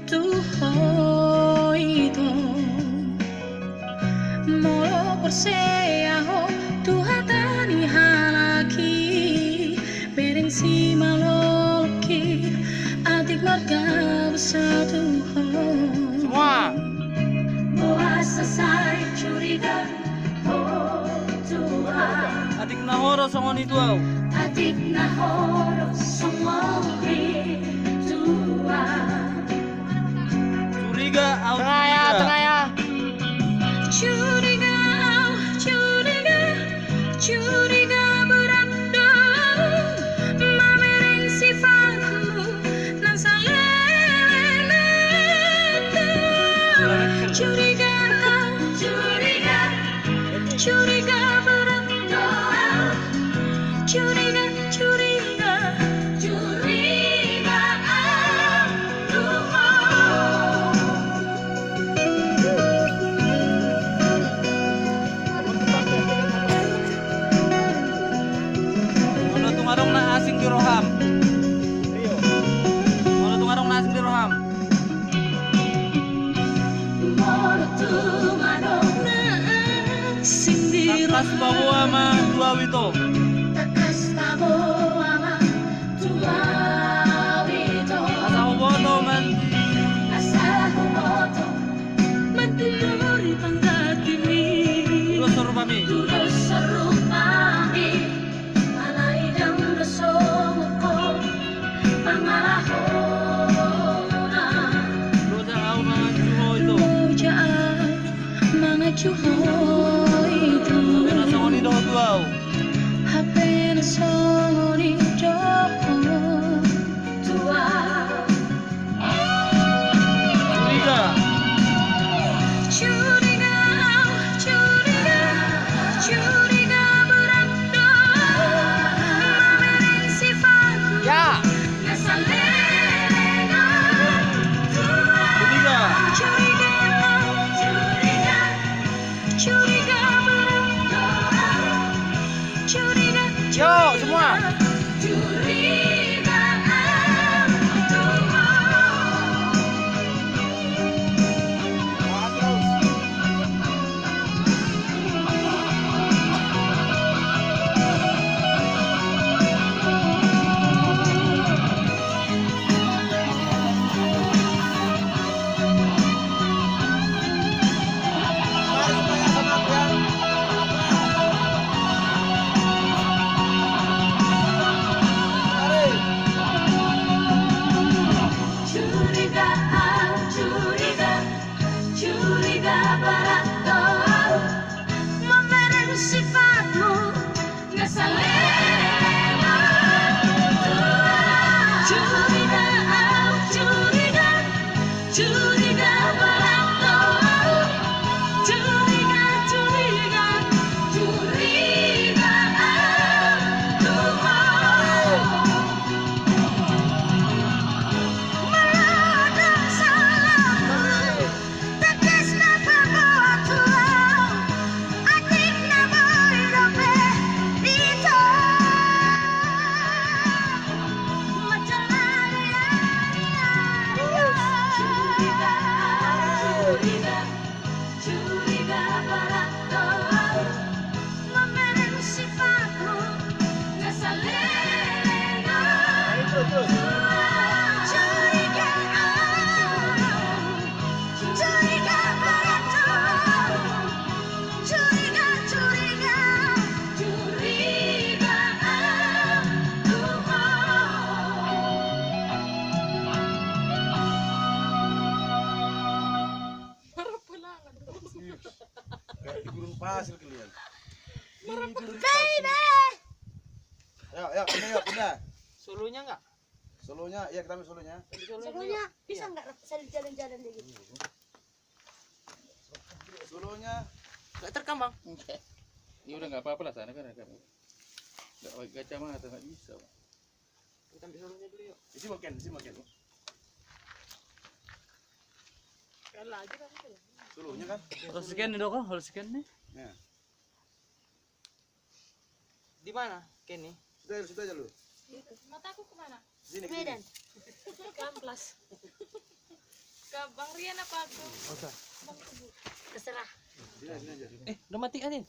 tuhoito molo perseaho tuhatani halaki berensi malolki adik marga bersatu Semua Boa selesai curiga oh Tuhan adik nahoro songon itu au. adik nahoro songori Tuhan Curiga au. Tengah ya. curiga curiga berat dong mamerin sifatmu nan salelena curiga berat dong curiga Mono tumarong na asing di roham. Mono tumarong na asing di roham. Takas bawa ama dua wito. Asahu boto man. Dua suruh kami. Lu jangan mangan juho itu. Kena songon itu tu au. Curiga. Curiga berat dong mamerin sifatmu Ya. Curiga. Curiga berat dong curiga Yo, semua. Curiga berat dong mamerin sifatmu ngeselena curiga berat dong curiga Meladang salahmu tetes napa buat tuang adik napa hidupe itu curiga berat dong mamerin sifatmu ngeselena curiga berat dong curiga Kayak di gurun pasir kalian. Ya, pindah. Sulunya enggak? Solonya, ya kita ambil solonya. Solonya bisa nggak saya jalan-jalan kayak gitu? Solonya. Enggak terekam, Bang. Ini udah nggak apa-apa lah sana kan nggak pakai kacamata nggak bisa. Kita ambil sulunya dulu yuk. Isi makan. Kalah aja kan itu. Solonya kan. Harus scan nih dong, harus scan nih. Ya. Di mana, Kenny? Sudah aja lu. Mataku kemana? Sini. Medan. Kamplas. ke Bang Rian apa aku? Oke. Terserah. Sini aja. Udah mati Anin.